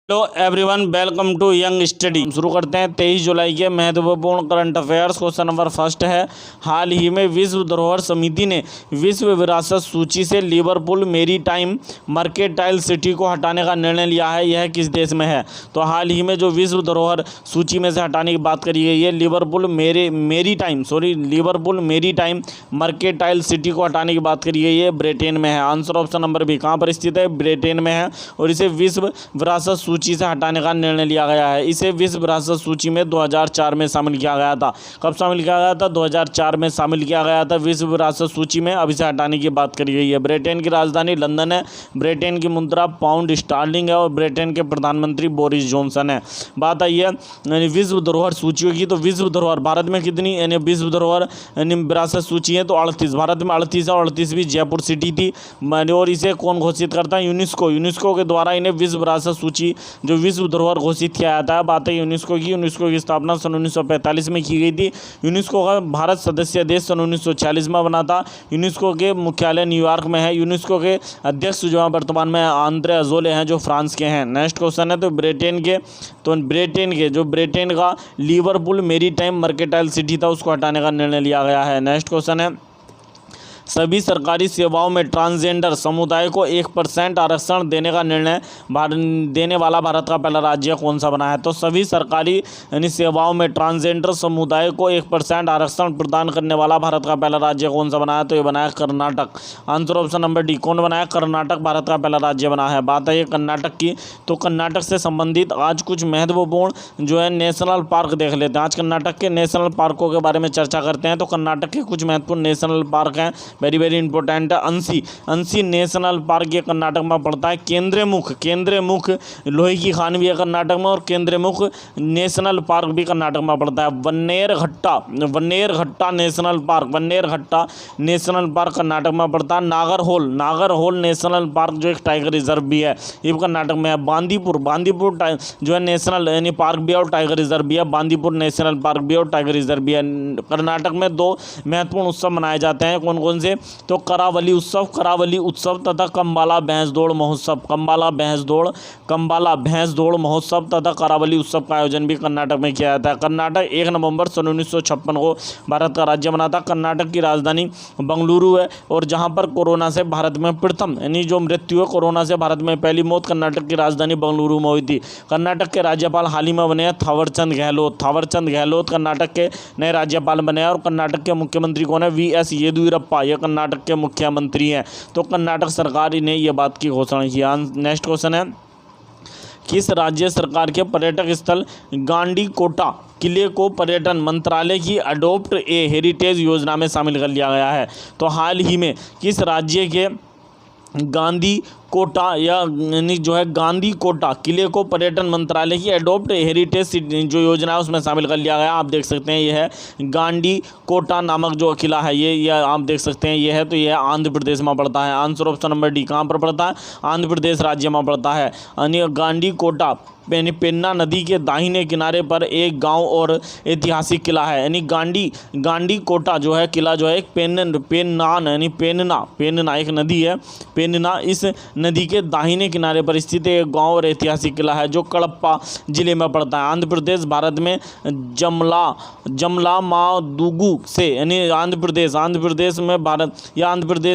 Hello everyone, welcome to Young Study. शुरू करते हैं 23 जुलाई के महत्वपूर्ण current affairs. Question number first है, हाल ही में विश्व धरोहर समिति ने विश्व विरासत सूची से लिवरपूल मेरीटाइम मर्केंटाइल सिटी को हटाने का निर्णय लिया है। यह किस देश में है? तो हाल ही में जो विश्व धरोहर सूची में से हटाने की बात करी गई है, लिवरपूल मेरीटाइम मर्केंटाइल सिटी को हटाने की बात करी गई है, ब्रिटेन में है। Answer option number B. कहाँ पर स्थित है? ब्रिटेन में है और इसे विश्व विरासत सूची से हटाने का निर्णय लिया गया है। इसे विश्व विरासत सूची में 2004 में शामिल किया गया था। कब शामिल किया गया था? 2004 में शामिल किया गया था विश्व विरासत सूची में। अब इसे हटाने की बात करी गई है। ब्रिटेन की राजधानी लंदन है, ब्रिटेन की मुद्रा पाउंड स्टर्लिंग है और ब्रिटेन के प्रधानमंत्री बोरिस जॉनसन है। बात आई है विश्व धरोहर सूचियों की, तो विश्व धरोहर भारत में कितनी विश्व धरोहर विरासत सूची है? तो 38। भारत में 38 है और 38वीं जयपुर सिटी थी। और इसे कौन घोषित करता है? यूनेस्को के द्वारा इन्हें विश्व विरासत सूची जो विश्व धरोहर घोषित किया जाता है। बात है यूनेस्को की स्थापना सन 1945 में की गई थी। यूनेस्को का भारत सदस्य देश सन 1946 में बना था। यूनेस्को के मुख्यालय न्यूयॉर्क में है। यूनेस्को के अध्यक्ष जो है वर्तमान में आंद्रे अजोले हैं, जो फ्रांस के हैं। नेक्स्ट क्वेश्चन है, तो ब्रिटेन का लिवरपूल मेरीटाइम मर्केंटाइल सिटी था, उसको हटाने का निर्णय लिया गया है। नेक्स्ट क्वेश्चन है, सभी सरकारी सेवाओं में ट्रांसजेंडर समुदाय को 1% आरक्षण देने का निर्णय देने वाला भारत का पहला राज्य कौन सा बना है? तो सभी सरकारी सेवाओं में ट्रांसजेंडर समुदाय को 1% आरक्षण प्रदान करने वाला भारत का पहला राज्य कौन सा बना है? तो ये बना है Karnataka. Answer option number D. कौन बना है? कर्नाटक भारत का पहला राज्य बना है। बात है ये कर्नाटक की, तो कर्नाटक से संबंधित आज कुछ महत्वपूर्ण जो है नेशनल पार्क देख लेते हैं। आज कर्नाटक के नेशनल पार्कों के बारे में चर्चा करते हैं। तो कर्नाटक के कुछ महत्वपूर्ण नेशनल पार्क हैं, वेरी इंपॉर्टेंट है। अंसी नेशनल पार्क ये कर्नाटक में पड़ता है। केंद्रमुख लोहे की खान भी है कर्नाटक में और केंद्रमुख नेशनल पार्क भी कर्नाटक में पड़ता है। वन्नेरघट्टा नेशनल पार्क कर्नाटक में पड़ता है। नागरहोल नेशनल पार्क जो एक टाइगर रिजर्व भी है, ये कर्नाटक में है। बांदीपुर जो है नेशनल यानी पार्क भी है और टाइगर रिजर्व भी है। बांदीपुर नेशनल पार्क भी और टाइगर रिजर्व भी है। कर्नाटक में दो महत्वपूर्ण उत्सव मनाए जाते हैं। कौन कौन से? तो करावली उत्सव तथा कंबाला भैंस दौड़ महोत्सव तथा करावली उत्सव का आयोजन भी कर्नाटक में किया जाता है। कर्नाटक 1 नवंबर सन 1956 को भारत का राज्य बना था। कर्नाटक की राजधानी बंगलुरु है और जहां पर कोरोना से भारत में प्रथम यानी जो मृत्यु है कोरोना से भारत में पहली मौत कर्नाटक की राजधानी बंगलुरु में हुई थी। कर्नाटक के राज्यपाल हाल ही में बने हैं थावरचंद गहलोत कर्नाटक के नए राज्यपाल बने हैं। और कर्नाटक के मुख्यमंत्री कौन है? वीएस येदियुरप्पा, ये कर्नाटक के मुख्यमंत्री हैं। तो कर्नाटक सरकार ने यह बात की घोषणा की। नेक्स्ट क्वेश्चन है, किस राज्य सरकार के पर्यटक स्थल गांडीकोटा किले को पर्यटन मंत्रालय की अडोप्ट ए हेरिटेज योजना में शामिल कर लिया गया है? तो हाल ही में किस राज्य के गांधी कोटा किले को पर्यटन मंत्रालय की एडोप्ट हेरिटेज जो योजना है उसमें शामिल कर लिया गया? आप देख सकते हैं, यह है गांधी कोटा नामक जो किला है, ये आप देख सकते हैं, यह है। तो यह आंध्र प्रदेश में पड़ता है। Answer option number D. कहाँ पर पड़ता है? आंध्र प्रदेश राज्य में पड़ता है। गांधी कोटा पेन्ना नदी के दाहिने किनारे पर एक गांव और ऐतिहासिक किला है। यानी गांडी कोटा जो है किला जो है एक पेन्ना एक नदी है। पेन्ना इस नदी के दाहिने किनारे पर स्थित एक गांव और ऐतिहासिक किला है जो कडप्पा जिले में पड़ता है। आंध्र प्रदेश भारत में जमला मादुगु से यानी आंध्र प्रदेश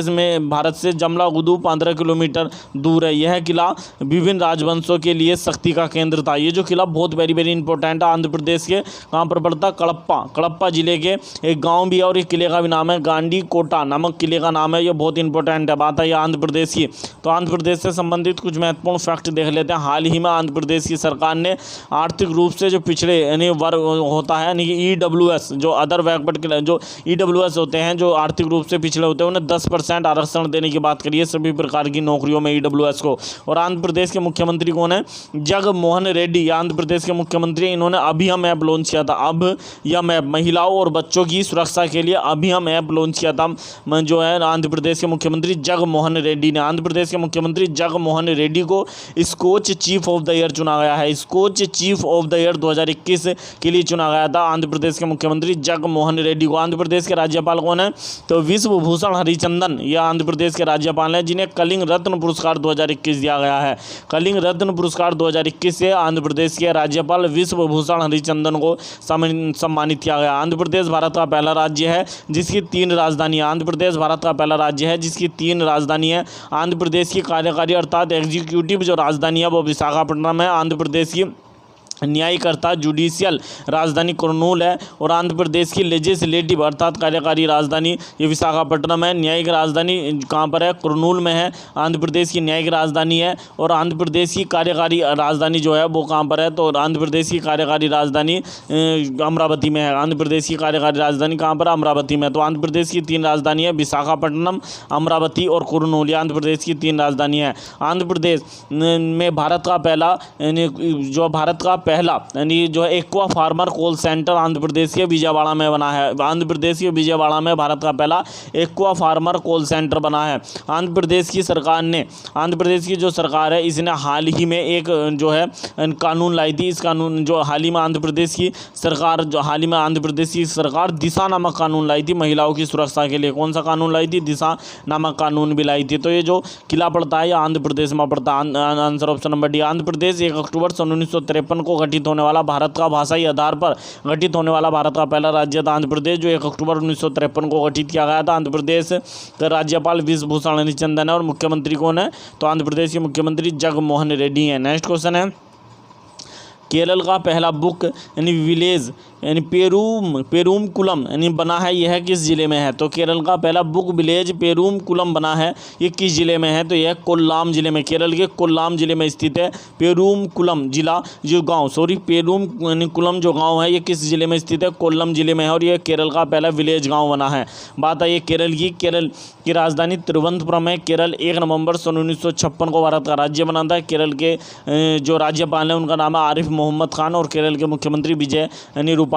में भारत से जमलागुदु 15 किलोमीटर दूर है। यह किला विभिन्न राजवंशों के लिए शक्ति का केंद्र था। ये जो किला बहुत वेरी इंपॉर्टेंट है। आंध्र प्रदेश के कहाँ पर पड़ता? कडप्पा जिले के एक गांव भी है और एक किले का भी नाम है गांडी कोटा नामक किले का नाम है। ये बहुत इंपॉर्टेंट है। बात है ये आंध्र प्रदेश की। तो आंध्र प्रदेश से संबंधित कुछ महत्वपूर्ण फैक्ट देख लेते हैं। हाल ही में आंध्र प्रदेश की सरकार ने आर्थिक रूप से जो पिछड़े यानी वर्ग होता है यानी कि EWS जो अदर बैकवर्ड जो EWS होते हैं जो आर्थिक रूप से पिछड़े होते हैं उन्हें 10% आरक्षण देने की बात करी है सभी प्रकार की नौकरियों में EWS को। और आंध्र प्रदेश के मुख्यमंत्री कौन है? जगनमोहन रेड्डी आंध्र प्रदेश के मुख्यमंत्री। इन्होंने अभियम ऐप लॉन्च किया था। अभियम ऐप महिलाओं और बच्चों की सुरक्षा के लिए अभियम ऐप लॉन्च किया था जो है आंध्र प्रदेश के मुख्यमंत्री जगनमोहन रेड्डी ने। आंध्र प्रदेश के मुख्यमंत्री मुख्यमंत्री जगनमोहन रेड्डी को Skoch chief of the year चुना गया है। Skoch chief of the year 2021 के लिए चुना गया था आंध्र प्रदेश के मुख्यमंत्री जगनमोहन रेड्डी को। आंध्र प्रदेश के राज्यपाल कौन है? तो विश्व भूषण हरिचंदन, यह आंध्र प्रदेश के राज्यपाल हैं जिन्हें कलिंग रत्न पुरस्कार 2021 दिया गया है। कलिंग रत्न पुरस्कार 2021 से आंध्र प्रदेश के राज्यपाल विश्व भूषण हरिचंदन को सम्मानित किया गया। आंध्र प्रदेश भारत का पहला राज्य है जिसकी 3 राजधानी। आंध्र प्रदेश भारत का पहला राज्य है जिसकी 3 राजधानी है। आंध्र प्रदेश की कार्यकारी अर्थात एग्जीक्यूटिव जो राजधानी है वो विशाखापट्टनम है। आंध्र प्रदेश की न्यायिक अर्थात जुडिशियल राजधानी कुरनूल है। और आंध्र प्रदेश की लेजिस्लेटिव अर्थात कार्यकारी राजधानी ये विशाखापट्टनम है। न्यायिक राजधानी कहाँ पर है? कुरनूल में है। आंध्र प्रदेश की न्यायिक राजधानी है। और आंध्र प्रदेश की कार्यकारी राजधानी जो है वो कहाँ पर है? तो आंध्र प्रदेश की कार्यकारी राजधानी अमरावती में है। आंध्र प्रदेश की कार्यकारी राजधानी कहाँ पर? अमरावती में। तो आंध्र प्रदेश की 3 राजधानी है, विशाखापट्टनम, अमरावती और कुरनूल, ये आंध्र प्रदेश की 3 राजधानी है। आंध्र प्रदेश में भारत का पहला यानी जो है एक्वा फार्मर कोल सेंटर आंध्र प्रदेश के विजयवाड़ा में बना है। आंध्र प्रदेश के विजयवाड़ा में भारत का पहला एक्वा फार्मर कोल सेंटर बना है। आंध्र प्रदेश की सरकार ने, आंध्र प्रदेश की जो सरकार है इसने हाल ही में एक जो है कानून लाई थी। इस कानून जो हाल ही में आंध्र प्रदेश की सरकार दिशा नामक कानून लाई थी महिलाओं की सुरक्षा के लिए। कौन सा कानून लाई थी? दिशा नामक कानून भी लाई थी। तो ये जो किला पड़ता है ये आंध्र प्रदेश में पड़ता है। Answer option number D. Andhra Pradesh 1 अक्टूबर 1953 को गठित होने वाला भारत का भाषाई आधार पर गठित होने वाला भारत का पहला राज्य था आंध्र प्रदेश, जो 1 अक्टूबर 1953 को गठित किया गया था। आंध्र प्रदेश का राज्यपाल विश्व भूषण हरिचंदन है। और मुख्यमंत्री कौन है? तो आंध्र प्रदेश के मुख्यमंत्री जगनमोहन रेड्डी हैं। नेक्स्ट क्वेश्चन है, केरल का पहला बुक यानी विलेज यानी पेरूमकुलम यानी बना है, यह किस जिले में है? तो केरल का पहला बुक विलेज पेरूमकुलम बना है, ये किस जिले में है? तो यह कोल्लाम जिले में, केरल के कोल्लाम जिले में स्थित है पेरूमकुलम जिला जो गांव पेरूमकुलम जो गांव है ये किस जिले में स्थित है? कोल्लम जिले में है। और यह केरल का पहला विलेज गाँव बना है। बात आई केरल की राजधानी तिरुवनंतपुरम है। केरल 1 नवंबर 1956 को भारत का राज्य बना था। केरल के जो राज्यपाल हैं उनका नाम है आरिफ मोहम्मद खान। और केरल के मुख्यमंत्री विजय रूपाणी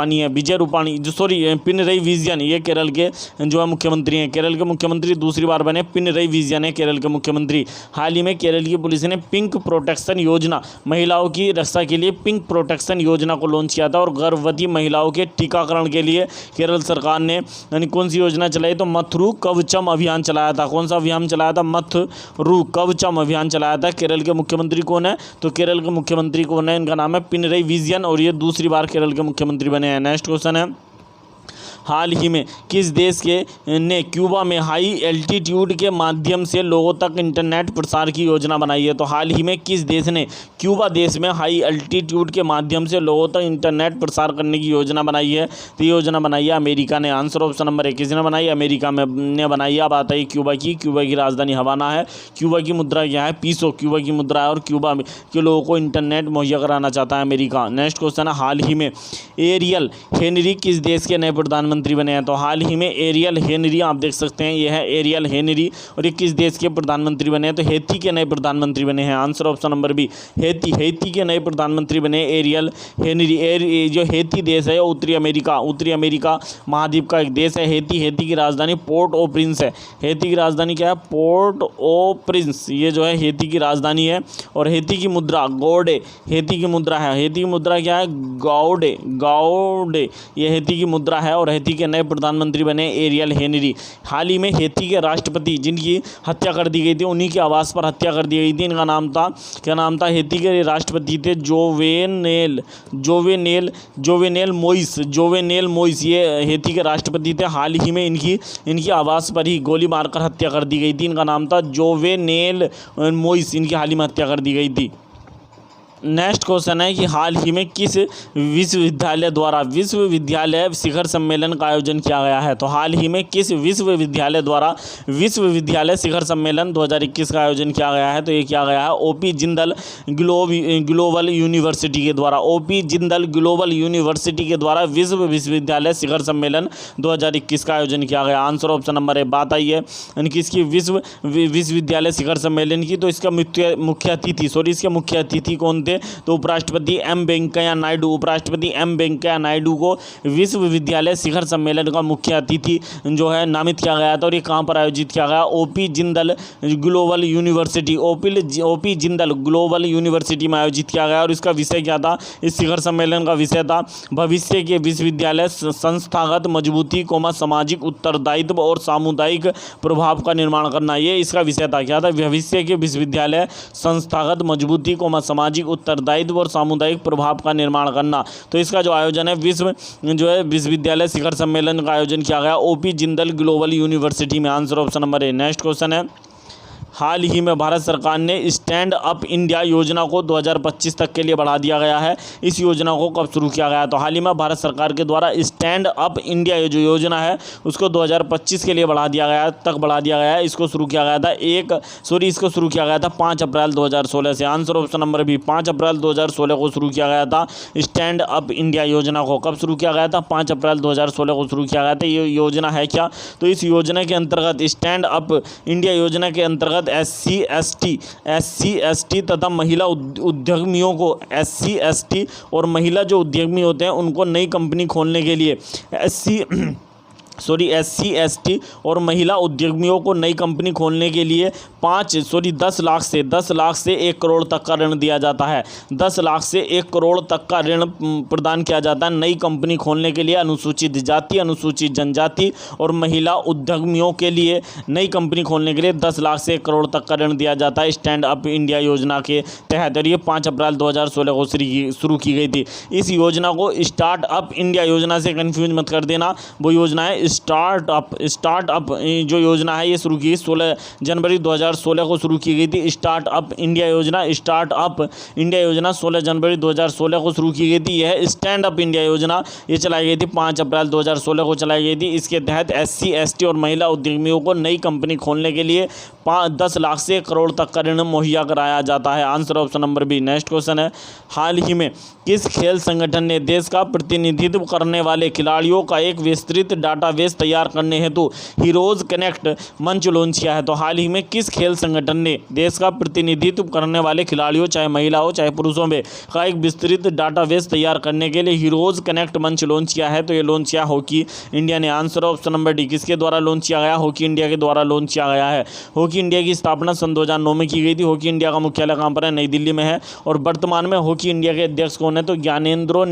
पिनरई विजयन, ये केरल के जो है मुख्यमंत्री हैं। केरल के मुख्यमंत्री दूसरी बार बने पिनरई विजयन है केरल के मुख्यमंत्री। हाल ही में केरल की पुलिस ने पिंक प्रोटेक्शन योजना, महिलाओं की रक्षा के लिए पिंक प्रोटेक्शन योजना को लॉन्च किया था। और गर्भवती महिलाओं के टीकाकरण के लिए केरल सरकार ने यानी कौन सी योजना चलाई? तो मथुरु कवचम अभियान चलाया था। कौन सा अभियान चलाया था? मथुरु कवचम अभियान चलाया था। केरल के मुख्यमंत्री कौन है? तो केरल के मुख्यमंत्री कौन है? इनका नाम है पिनरई विजयन और ये दूसरी बार केरल के मुख्यमंत्री बने हैं। नेक्स्ट क्वेश्चन है, हाल ही में किस देश ने क्यूबा में हाई एल्टीट्यूड के माध्यम से लोगों तक इंटरनेट प्रसार की योजना बनाई है? तो हाल ही में किस देश ने क्यूबा देश में हाई एल्टीट्यूड के माध्यम से लोगों तक इंटरनेट प्रसार करने की योजना बनाई है? तो ये योजना बनाई है अमेरिका ने। आंसर ऑप्शन नंबर 1 किसने बनाई? अमेरिका में ने बनाई है। अब आता है क्यूबा की राजधानी हवाना है। क्यूबा की मुद्रा क्या है? पीसो क्यूबा की मुद्रा है। और क्यूबा के लोगों को इंटरनेट मुहैया कराना चाहता है अमेरिका। नेक्स्ट क्वेश्चन है, हाल ही में एरियल हेनरी किस देश के नए प्रधानमंत्री बने हैं? तो हाल ही में एरियल हेनरी आप देख सकते हैं, यह है एरियल हेनरी और ये किस देश के प्रधानमंत्री बने हैं? तो हैती के नए प्रधानमंत्री बने हैं। Answer option number B, Haiti के नए प्रधानमंत्री बने एरियल हेनरी। जो हैती देश है उत्तरी अमेरिका महाद्वीप का एक देश है। हैती की राजधानी पोर्ट ओ प्रिंस है। हैती की राजधानी क्या है? पोर्ट ओ प्रिंस, ये जो है हैती की राजधानी है। और हैती की मुद्रा गौडे, हैती की मुद्रा है। हैती की मुद्रा क्या है? गौडे, ये हैती की मुद्रा है। और हैती के नए प्रधानमंत्री बने एरियल हेनरी। हाल ही में हैती के राष्ट्रपति जिनकी हत्या कर दी गई थी, उन्हीं के आवास पर हत्या कर दी गई थी। इनका नाम था, क्या नाम था? हैती के राष्ट्रपति थे जोवेनेल मोइस, ये हैती के राष्ट्रपति थे। हाल ही में इनकी आवास पर ही गोली मारकर हत्या कर दी गई थी। इनका नाम था जोवेनेल मोइस, इनकी हाल ही में हत्या कर दी गई थी। नेक्स्ट क्वेश्चन है कि हाल ही में किस विश्वविद्यालय द्वारा विश्वविद्यालय शिखर सम्मेलन का आयोजन किया गया है? तो हाल ही में किस विश्वविद्यालय द्वारा विश्वविद्यालय शिखर सम्मेलन 2021 का आयोजन किया गया है? तो ये किया गया है ओपी जिंदल ग्लोबल यूनिवर्सिटी के द्वारा। ओपी जिंदल ग्लोबल यूनिवर्सिटी के द्वारा विश्वविद्यालय शिखर सम्मेलन 2021 का आयोजन किया गया। आंसर ऑप्शन नंबर 1 बात आई है किसकी? विश्वविद्यालय शिखर सम्मेलन की। तो इसका मुख्य अतिथि कौन थे, तो उपराष्ट्रपति एम वेंकैया नायडू को विश्वविद्यालय शिखर सम्मेलन का मुख्य अतिथि जो है नामित किया गया था। और ये कहाँ पर आयोजित किया गया? ओपी जिंदल ग्लोबल यूनिवर्सिटी में आयोजित किया गया। और इसका विषय क्या था? इस शिखर सम्मेलन का विषय था भविष्य के विश्वविद्यालय संस्थागत मजबूती, सामाजिक उत्तरदायित्व और सामुदायिक प्रभाव का निर्माण करना। ये इसका विषय था। क्या था? भविष्य के विश्वविद्यालय संस्थागत मजबूती, सामाजिक उत्तरदायित्व और सामुदायिक प्रभाव का निर्माण करना। तो इसका जो आयोजन है विश्वविद्यालय शिखर सम्मेलन का आयोजन किया गया ओपी जिंदल ग्लोबल यूनिवर्सिटी में। Answer option number A. Next question है, हाल ही में भारत सरकार ने स्टैंड अप इंडिया योजना को 2025 तक के लिए बढ़ा दिया गया है। इस योजना को कब शुरू किया गया? तो हाल ही में भारत सरकार के द्वारा स्टैंड अप इंडिया जो योजना है उसको 2025 के लिए बढ़ा दिया गया है। इसको शुरू किया गया था इसको शुरू किया गया था 5 अप्रैल 2016 से। आंसर ऑप्शन नंबर बी, 5 अप्रैल 2016 को शुरू किया गया था स्टैंड अप इंडिया योजना को। कब शुरू किया गया था? 5 अप्रैल 2016 को शुरू किया गया था। ये योजना है क्या? तो इस योजना के अंतर्गत स्टैंड अप इंडिया योजना के अंतर्गत SC ST तथा महिला उद्यमियों को SC और महिला जो उद्यमी होते हैं उनको नई कंपनी खोलने के लिए SC ST और महिला उद्यमियों को नई कंपनी खोलने के लिए 10 लाख से 1 करोड़ तक का ऋण दिया जाता है। 10 लाख से 1 करोड़ तक का ऋण प्रदान किया जाता है नई कंपनी खोलने के लिए अनुसूचित जाति, अनुसूचित जनजाति और महिला उद्यमियों के लिए नई कंपनी खोलने के लिए 10 लाख से 1 करोड़ तक का ऋण दिया जाता है स्टैंड अप इंडिया योजना के तहत। और ये 5 अप्रैल 2016 को शुरू की गई थी। इस योजना को स्टार्ट अप इंडिया योजना से कन्फ्यूज मत कर देना। वो योजना है स्टार्टअप जो योजना है ये शुरू की 16 जनवरी 2016 को शुरू की गई थी। स्टार्टअप इंडिया योजना 16 जनवरी 2016 को शुरू की गई थी। यह स्टैंड अप इंडिया योजना ये चलाई गई थी 5 अप्रैल 2016 को चलाई गई थी। इसके तहत SC ST और महिला उद्यमियों को नई कंपनी खोलने के लिए 10 लाख से 1 करोड़ तक का ऋण मुहैया कराया जाता है। Answer option number B. Next question है, हाल ही में किस खेल संगठन ने देश का प्रतिनिधित्व करने वाले खिलाड़ियों का एक विस्तृत डाटाबेस तैयार करने हेतु हीरोज कनेक्ट मंच लॉन्च किया है? तो हाल ही में किस खेल संगठन ने देश का प्रतिनिधित्व करने वाले खिलाड़ियों, चाहे महिला हो चाहे पुरुषों में, का एक विस्तृत डाटाबेस तैयार करने के लिए हीरोज कनेक्ट मंच लॉन्च किया है? तो ये लॉन्च किया हॉकी इंडिया ने। Answer option number D. किसके द्वारा लॉन्च किया गया? हॉकी इंडिया के द्वारा लॉन्च किया गया है। हॉकी इंडिया की स्थापना सन 2009 में की गई थी। हॉकी इंडिया का मुख्यालय कहाँ पर है? नई दिल्ली में है। और वर्तमान में हॉकी इंडिया के अध्यक्ष कौन है? तो ज्ञानेंद्रो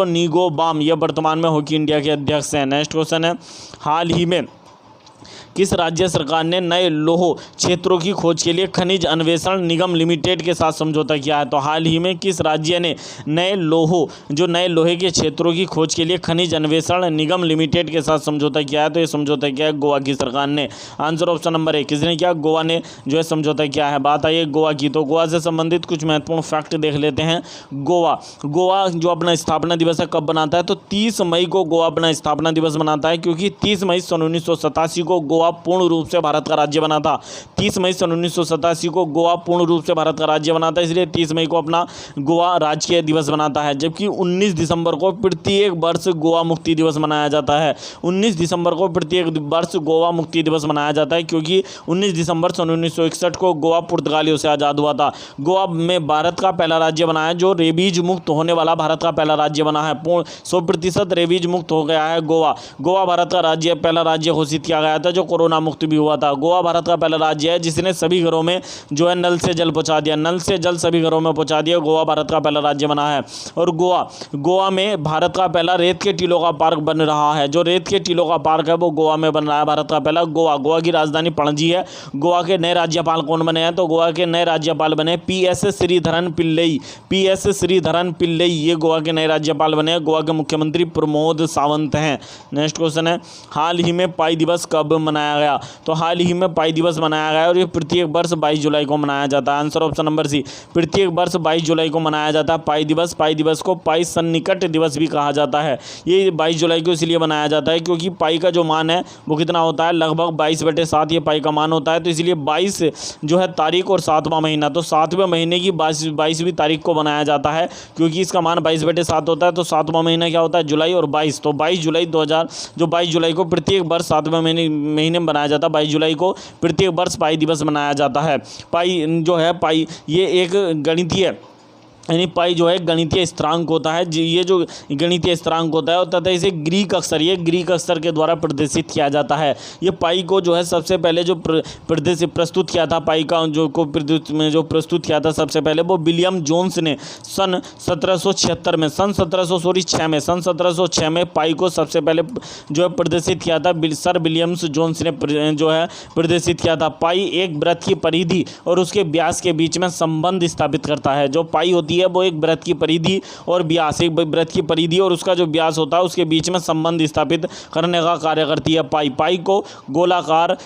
निंगोबाम ये वर्तमान में हॉकी इंडिया के अध्यक्ष हैं। नेक्स्ट क्वेश्चन है, हाल ही में किस राज्य सरकार ने नए लौह क्षेत्रों की खोज के लिए खनिज अन्वेषण निगम लिमिटेड के साथ समझौता किया है? तो हाल ही में किस राज्य ने नए लोहे के क्षेत्रों की खोज के लिए खनिज अन्वेषण निगम लिमिटेड के साथ समझौता किया है? तो ये समझौता किया है गोवा की सरकार ने। Answer option number A. किसने किया? गोवा ने जो है समझौता किया है। बात आई है गोवा की, तो गोवा से संबंधित कुछ महत्वपूर्ण फैक्ट देख लेते हैं। गोवा जो अपना स्थापना दिवस है कब बनाता है? तो 30 मई को गोवा अपना स्थापना दिवस मनाता है, क्योंकि 30 मई सन 1987 को गोवा पूर्ण रूप से भारत का राज्य बना था। 30 मई सन 1987 को गोवा पूर्ण रूप से भारत का राज्य बना था, इसलिए 30 मई को अपना गोवा राजकीय दिवस मनाता है। जबकि 19 दिसंबर को प्रत्येक वर्ष गोवा मुक्ति दिवस मनाया जाता है। 19 दिसंबर को प्रत्येक वर्ष गोवा मुक्ति दिवस मनाया जाता है, क्योंकि 19 दिसंबर सन 1961 को गोवा पुर्तगालियों से आज़ाद हुआ था। गोवा में भारत का पहला राज्य बना है, जो रेबीज मुक्त होने वाला भारत का पहला राज्य बना है। 100% रेबीज मुक्त हो गया है गोवा भारत का पहला राज्य घोषित किया गया था, जो कोरोना मुक्त भी हुआ था। गोवा भारत का पहला राज्य है जिसने सभी घरों में जो है नल से जल पहुंचा दिया। नल से जल सभी घरों में पहुंचा दिया। गोवा भारत का पहला राज्य बना है। और गोवा में भारत का पहला रेत के टीलों का पार्क बन रहा है। जो रेत के टीलों का पार्क है वो गोवा में बन रहा है, भारत का पहला। गोवा की राजधानी पणजी है। गोवा के नए राज्यपाल कौन बने हैं? तो गोवा के नए राज्यपाल बने PS श्रीधरन पिल्लई। ये गोवा के नए राज्यपाल बने हैं। गोवा के मुख्यमंत्री प्रमोद सावंत हैं। नेक्स्ट क्वेश्चन है, हाल ही में पाई दिवस कब मनाया गया? तो हाल ही में पाई दिवस मनाया गया और ये प्रत्येक वर्ष 22 जुलाई को मनाया जाता है। Answer option number C. प्रत्येक वर्ष 22 जुलाई को मनाया जाता है पाई दिवस को पाई सन्निकट दिवस भी कहा जाता है। ये 22 जुलाई को इसलिए मनाया जाता है क्योंकि पाई का जो मान है वो कितना होता है? लगभग 22/7 ये पाई का मान होता है। तो इसलिए 22 जो है तारीख और 7वां महीना, तो 7वें महीने की 22वीं तारीख को बनाया जाता है, क्योंकि इसका मान 22/7 होता है। तो 7वां महीना क्या होता है? जुलाई। और 22, तो 22 जुलाई को प्रत्येक वर्ष 7वें महीने महीने में बनाया जाता है। 22 जुलाई को प्रत्येक वर्ष पाई दिवस मनाया जाता है। पाई जो है, पाई ये एक गणितीय यानी पाई जो है गणितीय स्थिरांक होता है। ये जो गणितीय स्थिरांक होता है तथा इसे ग्रीक अक्षर के द्वारा प्रदर्शित किया जाता है। ये पाई को जो है सबसे पहले जो प्रस्तुत किया था, पाई का जो प्रस्तुत किया था सबसे पहले, वो विलियम जोन्स ने सन 1706 में पाई को सबसे पहले जो है प्रदर्शित किया था। सर विलियम्स जोन्स ने जो है प्रदर्शित किया था। पाई एक वृत्त की परिधि और उसके व्यास के बीच में संबंध स्थापित करता है। जो पाई होती है वो एक वृत्त की परिधि और व्यास, एक वृत्त की परिधि और उसका जो व्यास होता है उसके बीच में संबंध स्थापित करने का कार्य करती है। पाई को गोलाकार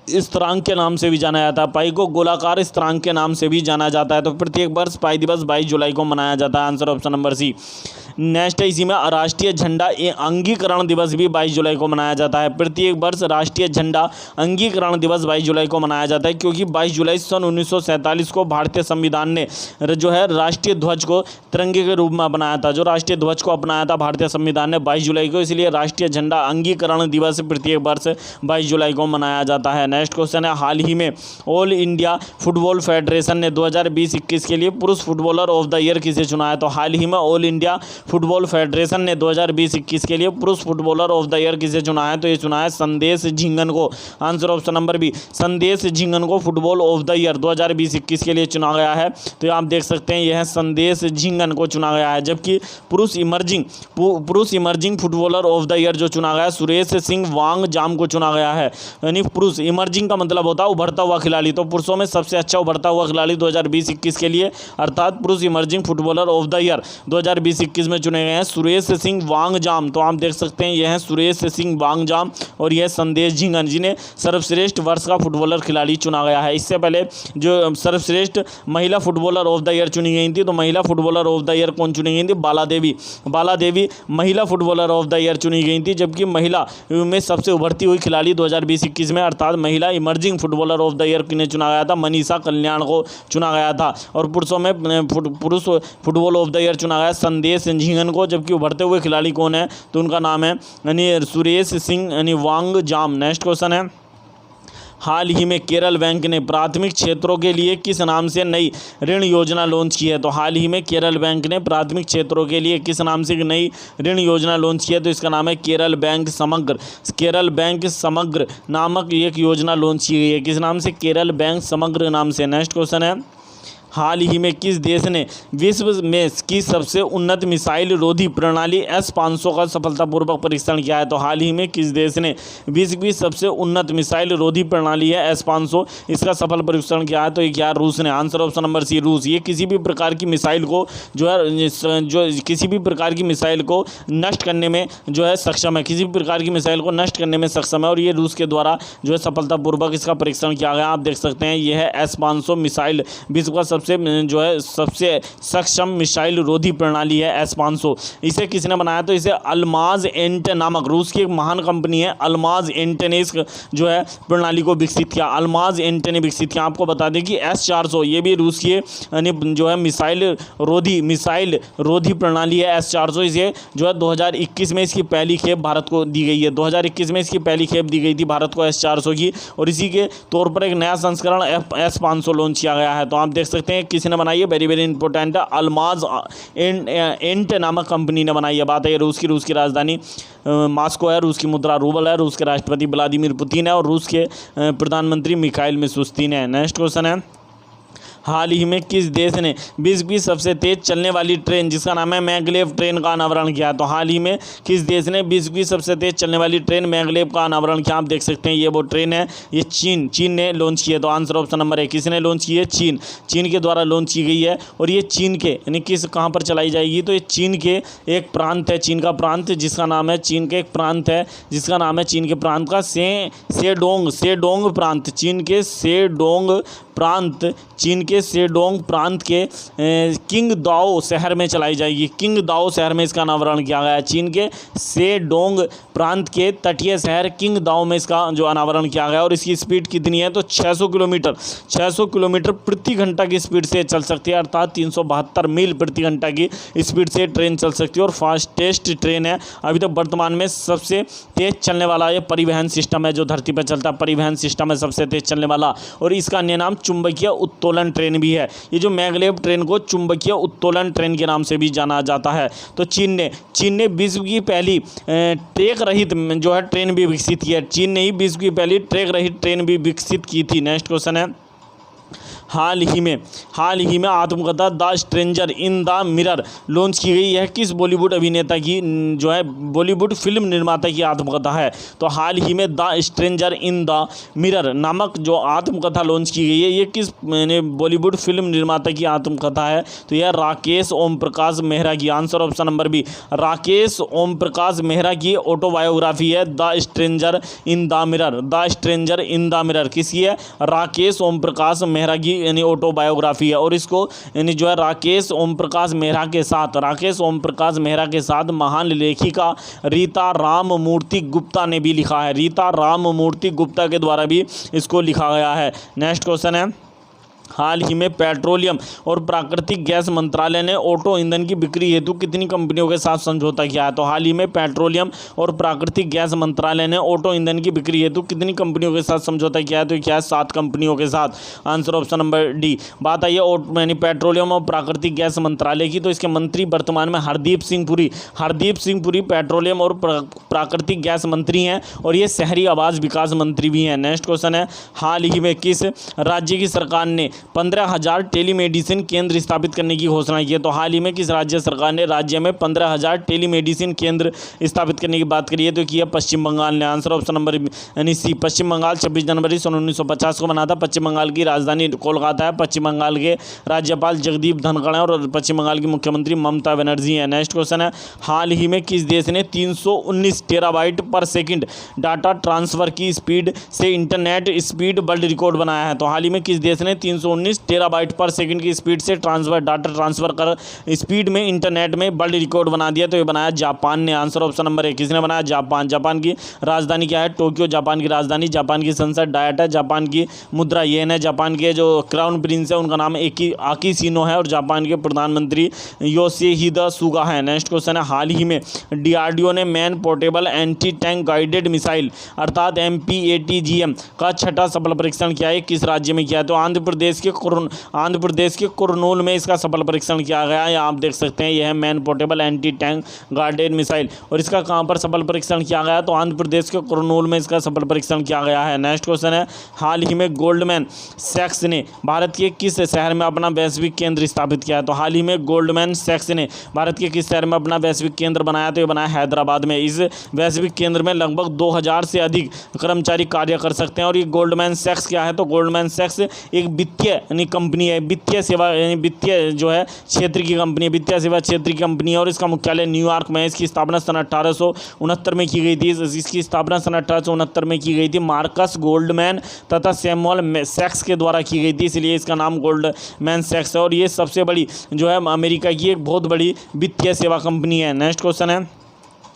स्थिरांक के नाम से भी जाना जाता है। पाई को गोलाकार स्थिरांक के नाम से भी जाना जाता है। तो प्रत्येक वर्ष पाई दिवस 22 जुलाई को मनाया जाता है। Answer option number C. Next है इसी में राष्ट्रीय झंडा अंगीकरण दिवस भी 22 जुलाई को मनाया जाता है। प्रत्येक वर्ष राष्ट्रीय झंडा अंगीकरण दिवस 22 जुलाई को मनाया जाता है, क्योंकि 22 जुलाई सन 1947 को भारतीय संविधान ने जो है राष्ट्रीय ध्वज को तिरंगे के रूप में अपनाया था। जो राष्ट्रीय ध्वज को अपनाया था भारतीय संविधान ने 22 जुलाई को, इसलिए राष्ट्रीय झंडा अंगीकरण दिवस प्रत्येक वर्ष 22 जुलाई को मनाया जाता है। नेक्स्ट क्वेश्चन है, हाल ही में ऑल इंडिया फुटबॉल फेडरेशन ने 2020-21 के लिए पुरुष फुटबॉलर ऑफ द ईयर किसे चुना है? तो हाल ही में ऑल इंडिया फुटबॉल फेडरेशन ने 2020-21 के लिए पुरुष फुटबॉलर ऑफ द ईयर किसे चुना है? तो ये चुना है संदेश झिंगन को। आंसर ऑप्शन नंबर बी, संदेश झिंगन को फुटबॉल ऑफ द ईयर 2020-21 के लिए चुना गया है। तो आप देख सकते हैं यह संदेश झिंगन को चुना गया है। जबकि पुरुष emerging footballer of the year जो चुना गया है सुरेश सिंह वांगजाम को चुना गया है। यानी पुरुष इमर्जिंग का मतलब होता है उभरता हुआ खिलाड़ी, तो पुरुषों में सबसे अच्छा उभरता हुआ खिलाड़ी 2020-21 के लिए अर्थात पुरुष emerging footballer of the year 2020-21 में चुने गए हैं सुरेश सिंह वांगजाम। तो आप देख सकते हैं यह है सुरेश सिंह वांगजाम और यह संदेश झिंगन, जिन्हें सर्वश्रेष्ठ वर्ष का फुटबॉलर खिलाड़ी चुना गया है। इससे पहले जो सर्वश्रेष्ठ महिला फुटबॉलर ऑफ द ईयर चुनी गई थी, तो महिला फुटबॉलर ऑफ द ईयर कौन चुनी गई थी? बाला देवी महिला फुटबॉलर ऑफ द ईयर चुनी गई थी। जबकि महिला में सबसे उभरती हुई खिलाड़ी 2020-21 में अर्थात महिला emerging footballer of the year किन्हें चुना गया था? मनीषा कल्याण को चुना गया था। और पुरुषों में पुरुष फुटबॉल ऑफ द ईयर चुना गया संदेश झिंगन को। जबकि उभरते हुए खिलाड़ी कौन है? तो उनका नाम है यानी सुरेश सिंह यानी वांगजाम। नेक्स्ट क्वेश्चन है, हाल ही में केरल बैंक ने प्राथमिक क्षेत्रों के लिए किस नाम से नई ऋण योजना लॉन्च की है? तो हाल ही में केरल बैंक ने प्राथमिक क्षेत्रों के लिए किस नाम से नई ऋण योजना लॉन्च की है? तो इसका नाम है केरल बैंक समग्र नामक एक योजना लॉन्च की गई है। किस नाम से? केरल बैंक समग्र नाम से। नेक्स्ट क्वेश्चन है, हाल ही में किस देश ने विश्व में की सबसे उन्नत मिसाइल रोधी प्रणाली S-500 का सफलतापूर्वक परीक्षण किया है? तो हाल ही में किस देश ने विश्व की सबसे उन्नत मिसाइल रोधी प्रणाली है S-500 इसका सफल परीक्षण किया है? तो ये क्या? रूस ने। आंसर ऑप्शन नंबर सी, रूस। ये किसी भी प्रकार की मिसाइल को किसी भी प्रकार की मिसाइल को नष्ट करने में जो है सक्षम है, किसी भी प्रकार की मिसाइल को नष्ट करने में सक्षम है और ये रूस के द्वारा जो है सफलतापूर्वक इसका परीक्षण किया गया। आप देख सकते हैं यह है S-500 मिसाइल विश्व का सबसे सक्षम मिसाइल रोधी प्रणाली है S-500। इसे किसने बनाया? तो इसे अल्माज एंट नामक रूस की एक महान कंपनी है अल्माज एंट ने इस जो है प्रणाली को विकसित किया। अल्माज एंट ने विकसित किया। आपको बता दें कि S-400 ये भी रूस की जो है मिसाइल रोधी प्रणाली है S-400। इसे जो है 2021 में इसकी पहली खेप भारत को दी गई है। 2021 में इसकी पहली खेप दी गई थी भारत को S-400 की, और इसी के तौर पर एक नया संस्करण S-500 लॉन्च किया गया है। तो आप देख सकते हैं किसने बनाई है? वेरी वेरी इंपॉर्टेंट है, अल्माज एंट नामक कंपनी ने बनाई है। बात है रूस की राजधानी मॉस्को है, रूस की मुद्रा रूबल है, रूस के राष्ट्रपति व्लादिमीर पुतिन है और रूस के प्रधानमंत्री मिखाइल मिशुस्तिन है। नेक्स्ट क्वेश्चन है, हाल ही में किस देश ने विश्व की सबसे तेज चलने वाली ट्रेन जिसका नाम है मैगलेव ट्रेन का अनावरण किया? तो हाल ही में किस देश ने विश्व की सबसे तेज चलने वाली ट्रेन मैगलेव का अनावरण किया? आप देख सकते हैं ये वो ट्रेन है, ये चीन ने लॉन्च की है। तो आंसर ऑप्शन नंबर है, किसने लॉन्च की है? चीन के द्वारा लॉन्च की गई है। और ये चीन के यानी कहाँ पर चलाई जाएगी? तो ये चीन के एक प्रांत है, चीन का प्रांत जिसका नाम है चीन के प्रांत का सेडोंग प्रांत, चीन के सेडोंग प्रांत चीन के शेडोंग प्रांत के किंगदाओ शहर में चलाई जाएगी। किंगदाओ शहर में इसका अनावरण किया गया है। चीन के शेडोंग प्रांत के तटीय शहर किंगदाओ में इसका जो अनावरण किया गया और इसकी स्पीड कितनी है तो 600 किलोमीटर प्रति घंटा की स्पीड से चल सकती है, अर्थात 372 मील प्रति घंटा की स्पीड से ट्रेन चल सकती है और फास्टेस्ट ट्रेन है। अभी तक वर्तमान में सबसे तेज चलने वाला ये परिवहन सिस्टम है जो धरती पर चलता है, परिवहन सिस्टम है सबसे तेज चलने वाला और इसका अन्य नाम चुंबकीय उत्तोलन ट्रेन भी है। ये जो मैगलेव ट्रेन को चुंबकीय उत्तोलन ट्रेन के नाम से भी जाना जाता है। तो चीन ने विश्व की पहली ट्रैक रहित जो है ट्रेन भी विकसित की है। चीन ने ही विश्व की पहली ट्रैक रहित ट्रेन भी विकसित की थी। नेक्स्ट क्वेश्चन है, हाल ही में आत्मकथा the stranger in the mirror launch की गई है। किस बॉलीवुड अभिनेता की जो है बॉलीवुड फिल्म निर्माता की आत्मकथा है? तो हाल ही में the stranger in the mirror नामक जो आत्मकथा लॉन्च की गई है ये किस बॉलीवुड फिल्म निर्माता की आत्मकथा है? तो यह राकेश ओम प्रकाश मेहरा की। Answer option number B, Rakesh Om Prakash Mehra की ऑटोबायोग्राफी है the stranger in the mirror. The stranger in the mirror किसकी है? राकेश ओम प्रकाश मेहरा की यानी ऑटोबायोग्राफी है और इसको यानी जो है राकेश ओम प्रकाश मेहरा के साथ महान लेखिका रीता राममूर्ति गुप्ता ने भी लिखा है। रीता राममूर्ति गुप्ता के द्वारा भी इसको लिखा गया है। नेक्स्ट क्वेश्चन है, हाल ही में पेट्रोलियम और प्राकृतिक गैस मंत्रालय ने ऑटो ईंधन की बिक्री हेतु कितनी कंपनियों के साथ समझौता किया है? तो हाल ही में पेट्रोलियम और प्राकृतिक गैस मंत्रालय ने ऑटो ईंधन की बिक्री हेतु कितनी कंपनियों के साथ समझौता किया है? तो क्या है 7 कंपनियों के साथ। Answer option number D. बात आई है यानी पेट्रोलियम और प्राकृतिक गैस मंत्रालय की, तो इसके मंत्री वर्तमान में हरदीप सिंह पुरी पेट्रोलियम और प्राकृतिक गैस मंत्री हैं और ये शहरी आवास विकास मंत्री भी हैं। नेक्स्ट क्वेश्चन है, हाल ही में किस राज्य की सरकार ने 15,000 टेलीमेडिसिन केंद्र स्थापित करने की घोषणा की है? तो हाल ही में किस राज्य सरकार ने राज्य में 15,000 टेलीमेडिसिन केंद्र स्थापित करने की बात करी है? तो किया पश्चिम बंगाल ने। आंसर ऑप्शन नंबर यानी सी, पश्चिम बंगाल 26 जनवरी 1950 को बना था। पश्चिम बंगाल की राजधानी कोलकाता है। पश्चिम बंगाल के राज्यपाल जगदीप धनखड़ हैं और पश्चिम बंगाल की मुख्यमंत्री ममता बनर्जी हैं। नेक्स्ट क्वेश्चन है, हाल ही में किस देश ने 319 टेराबाइट पर सेकंड डाटा ट्रांसफर की स्पीड से इंटरनेट स्पीड वर्ल्ड रिकॉर्ड बनाया है? तो हाल ही में किस देश ने 319 टेराबाइट पर सेकंड की स्पीड से डाटा ट्रांसफर कर स्पीड में इंटरनेट में वर्ल्ड रिकॉर्ड बना दिया? तो ये बनाया जापान ने। आंसर ऑप्शन नंबर ए, किसने बनाया? जापान। जापान की राजधानी क्या है? टोक्यो जापान की राजधानी। जापान की संसद डायट है। जापान की मुद्रा येन है। जापान के जो क्राउन प्रिंस है उनका नाम आकिशिनो है और जापान के प्रधानमंत्री योशिहिदा सुगा है। नेक्स्ट क्वेश्चन है, हाल ही में डीआरडीओ ने man portable anti tank guided missile अर्थात MPATGM का 6ठा सफल परीक्षण किया है? किस राज्य में किया है? तो आंध्र प्रदेश के कुरनूल में इसका सफल परीक्षण किया गया है। आप देख सकते हैं यह है man portable anti tank guided missile और इसका कहां पर सफल परीक्षण किया गया? तो आंध्र प्रदेश के कुरनूल में इसका सफल परीक्षण किया गया है। नेक्स्ट क्वेश्चन है, हाल ही में गोल्डमैन सैक्स ने भारत के किस शहर में अपना वैश्विक केंद्र स्थापित किया है? तो हाल ही में गोल्डमैन सैक्स ने भारत के किस शहर में अपना वैश्विक केंद्र बनाया? तो ये बनाया हैदराबाद में। इस वैश्विक केंद्र में लगभग 2000 से अधिक कर्मचारी कार्य कर सकते हैं और ये गोल्डमैन सैक्स क्या है? तो गोल्डमैन सैक्स एक वित्तीय यानी कंपनी है, वित्तीय सेवा यानी वित्तीय जो है क्षेत्र की कंपनी है, वित्तीय सेवा क्षेत्र की कंपनी है और इसका मुख्यालय न्यूयॉर्क में है। इसकी स्थापना सन 1869 में की गई थी। इसकी स्थापना सन 1869 में की गई थी मार्कस गोल्डमैन तथा सैमुअल सैक्स के द्वारा की गई थी, इसलिए इसका नाम गोल्डमैन सैक्स है और ये सबसे बड़ी जो है अमेरिका की एक बहुत बड़ी वित्तीय सेवा कंपनी है। नेक्स्ट क्वेश्चन है,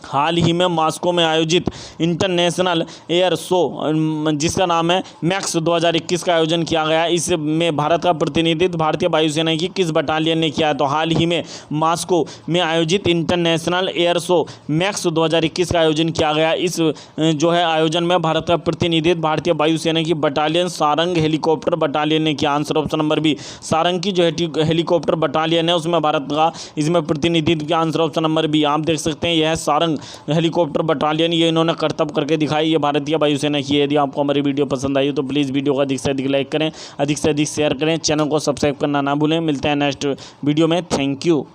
हाल ही में मॉस्को में आयोजित इंटरनेशनल एयर शो जिसका नाम है मैक्स 2021 का आयोजन किया गया। इसमें भारत का प्रतिनिधित्व भारतीय वायुसेना की किस बटालियन ने किया है? तो हाल ही में मॉस्को में आयोजित इंटरनेशनल एयर शो मैक्स 2021 का आयोजन किया गया। इस जो है आयोजन में भारत का प्रतिनिधित्व भारतीय वायुसेना की बटालियन सारंग हेलीकॉप्टर बटालियन ने किया। Answer option number B, Sarang की जो हेलीकॉप्टर बटालियन है उसमें भारत का इसमें प्रतिनिधित्व किया। Answer option number B. आप देख सकते हैं यह सारंग हेलीकॉप्टर बटालियन ये इन्होंने करतब करके दिखाई, ये भारतीय वायुसेना की है। यदि आपको हमारी वीडियो पसंद आई तो प्लीज़ वीडियो को अधिक से अधिक लाइक करें, अधिक से अधिक शेयर करें, चैनल को सब्सक्राइब करना ना भूलें। मिलते हैं नेक्स्ट वीडियो में। Thank you.